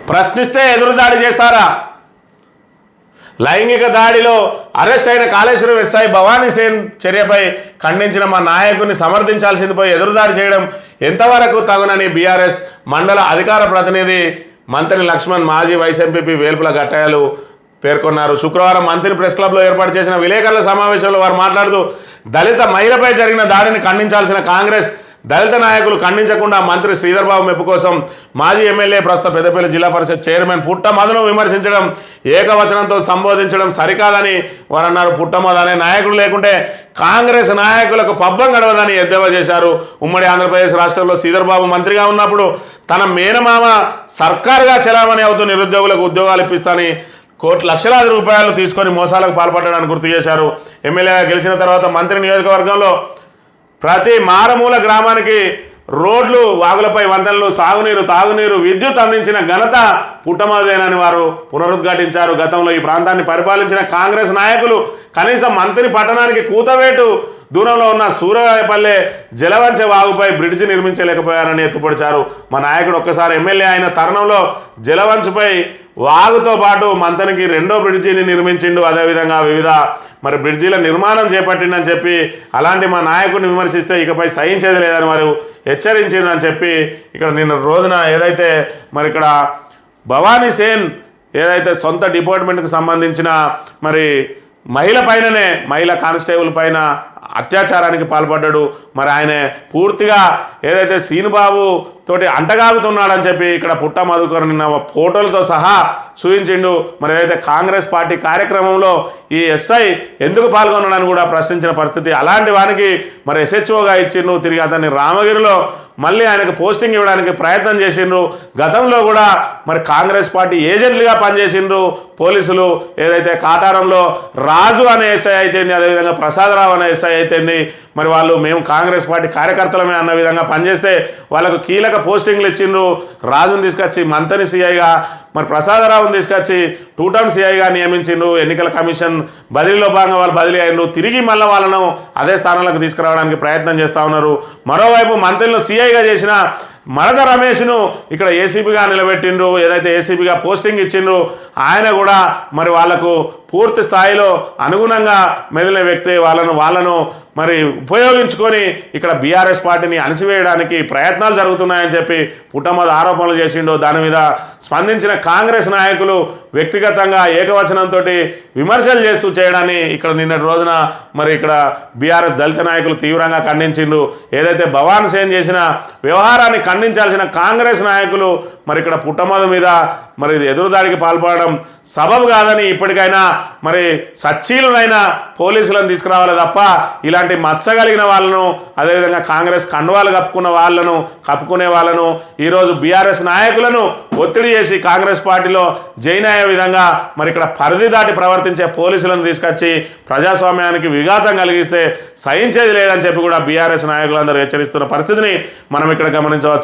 ప్రశ్నిస్తే ఎదురుదాడి చేస్తారా? లైంగిక దాడిలో అరెస్ట్ అయిన కాళేశ్వరం ఎస్ఐ భవానీ సేన్ చర్యపై ఖండించిన మా నాయకుడిని సమర్థించాల్సింది పోయి ఎదురుదాడి చేయడం ఎంతవరకు తగునని బీఆర్ఎస్ మండల అధికార ప్రతినిధి మంత్రి లక్ష్మణ్, మాజీ వైస్ ఎంపీపీ వేల్పుల గట్టయ్యలు పేర్కొన్నారు. శుక్రవారం మంత్రి ప్రెస్ క్లబ్లో ఏర్పాటు చేసిన విలేకరుల సమావేశంలో వారు మాట్లాడుతూ దళిత మహిళపై జరిగిన దాడిని ఖండించాల్సిన కాంగ్రెస్ దళిత నాయకులు ఖండించకుండా మంత్రి శ్రీధర్ బాబు మెప్పు కోసం మాజీ ఎమ్మెల్యే ప్రస్తుత పెద్దపల్లి జిల్లా పరిషత్ చైర్మన్ పుట్టమధును విమర్శించడం, ఏకవచనంతో సంబోధించడం సరికాదని వారు అన్నారు. పుట్టమధు అనే నాయకుడు లేకుంటే కాంగ్రెస్ నాయకులకు పబ్బం గడవదని ఎద్దేవా చేశారు. ఉమ్మడి ఆంధ్రప్రదేశ్ రాష్ట్రంలో శ్రీధర్ బాబు మంత్రిగా ఉన్నప్పుడు తన మేనమామ సర్కారుగా చెలామణి అవుతూ నిరుద్యోగులకు ఉద్యోగాలు ఇప్పిస్తానని లక్షలాది రూపాయలు తీసుకొని మోసాలకు పాల్పడ్డాడని గుర్తు చేశారు. ఎమ్మెల్యేగా గెలిచిన తర్వాత మంత్రి నియోజకవర్గంలో ప్రతి మారుమూల గ్రామానికి రోడ్లు, వాగులపై వంతెనలు, సాగునీరు, తాగునీరు, విద్యుత్ అందించిన ఘనత పుట్టమధుదేనని వారు పునరుద్ఘాటించారు. గతంలో ఈ ప్రాంతాన్ని పరిపాలించిన కాంగ్రెస్ నాయకులు కనీసం మంత్రి పట్టణానికి కూతవేటు దూరంలో ఉన్న సూరపల్లె జలవంచె వాగుపై బ్రిడ్జి నిర్మించలేకపోయారని ఎత్తుపడిచారు. మా నాయకుడు ఒక్కసారి ఎమ్మెల్యే అయిన తరుణంలో జలవంచుపై వాగుతో పాటు మంతనికి రెండో బ్రిడ్జిని నిర్మించిండు. అదేవిధంగా వివిధ బ్రిడ్జిల నిర్మాణం చేపట్టిండని చెప్పి అలాంటి మా నాయకుడిని విమర్శిస్తే ఇకపై సహించేది లేదని వారు హెచ్చరించిందని చెప్పి ఇక్కడ నిన్న రోజున ఏదైతే ఇక్కడ భవానీ సేన్ ఏదైతే సొంత డిపార్ట్మెంట్కి సంబంధించిన మహిళ పైననే మహిళా కానిస్టేబుల్ పైన అత్యాచారానికి పాల్పడ్డాడు. ఆయన పూర్తిగా ఏదైతే సీనుబాబు తోటి అంటగాగుతున్నాడని చెప్పి ఇక్కడ పుట్టమధుకర్ నిన్న ఫోటోలతో సహా చూపించిండు. ఏదైతే కాంగ్రెస్ పార్టీ కార్యక్రమంలో ఈ ఎస్ఐ ఎందుకు పాల్గొన్నాడని కూడా ప్రశ్నించిన పరిస్థితి. అలాంటి వానికి ఎస్హెచ్ఓగా ఇచ్చిండ్రు. తిరిగి అతన్ని రామగిరిలో మళ్ళీ ఆయనకు పోస్టింగ్ ఇవ్వడానికి ప్రయత్నం చేసిండ్రు. గతంలో కూడా కాంగ్రెస్ పార్టీ ఏజెంట్లుగా పనిచేసిండ్రు పోలీసులు. ఏదైతే కాటారంలో రాజు అనే ఎస్ఐ అయితేంది, అదేవిధంగా ప్రసాదరావు అనే ఎస్ఐ అయితేంది, వాళ్ళు మేము కాంగ్రెస్ పార్టీ కార్యకర్తలమే అన్న విధంగా పనిచేస్తే వాళ్ళకు కీలక పోస్టింగ్లు ఇచ్చిండ్రు. రాజును తీసుకొచ్చి మంత్రి సిఐగా, ప్రసాదరావుని తీసుకొచ్చి 2 టర్మ్ సిఐగా నియమించిండ్రు. ఎన్నికల కమిషన్ బదిలీలో భాగంగా వాళ్ళు బదిలీ అయినరు. తిరిగి మళ్ళీ వాళ్ళను అదే స్థానాలకు తీసుకురావడానికి ప్రయత్నం చేస్తూ ఉన్నారు. మరోవైపు మంత్రులను సిఐగా చేసిన మరద రమేష్ను ఇక్కడ ఏసీపీగా నిలబెట్టిండ్రు. ఏదైతే ఏసీపీగా పోస్టింగ్ ఇచ్చిండ్రు ఆయన కూడా వాళ్లకు పూర్తి స్థాయిలో అనుగుణంగా మెదిలిన వ్యక్తి. వాళ్ళను ఉపయోగించుకొని ఇక్కడ బీఆర్ఎస్ పార్టీని అణిసివేయడానికి ప్రయత్నాలు జరుగుతున్నాయని చెప్పి పుట్టమధు ఆరోపణలు చేసిండు. దాని మీద స్పందించిన కాంగ్రెస్ నాయకులు వ్యక్తిగతంగా ఏకవచనంతో విమర్శలు చేస్తూ చేయడాన్ని ఇక్కడ నిన్నటి రోజున ఇక్కడ బీఆర్ఎస్ దళిత నాయకులు తీవ్రంగా ఖండించిండ్రు. ఏదైతే భవానీ సేన్ చేసిన వ్యవహారాన్ని ఖండించాల్సిన కాంగ్రెస్ నాయకులు ఇక్కడ పుట్టమధు మీద ఎదురుదాడికి పాల్పడడం సబబు కాదని ఇప్పటికైనా సచ్చీలునైనా పోలీసులను తీసుకురావాలి తప్ప ఇలాంటి మచ్చగలిగిన వాళ్ళను, అదేవిధంగా కాంగ్రెస్ కండువాలు కప్పుకునే వాళ్ళను ఈరోజు బీఆర్ఎస్ నాయకులను ఒత్తిడి చేసి కాంగ్రెస్ పార్టీలో జైన్ అయ్యే విధంగా ఇక్కడ పరిధి దాటి ప్రవర్తించే పోలీసులను తీసుకొచ్చి ప్రజాస్వామ్యానికి విఘాతం కలిగిస్తే సహించేది లేదని చెప్పి కూడా బీఆర్ఎస్ నాయకులందరూ హెచ్చరిస్తున్న పరిస్థితిని మనం ఇక్కడ గమనించవచ్చు.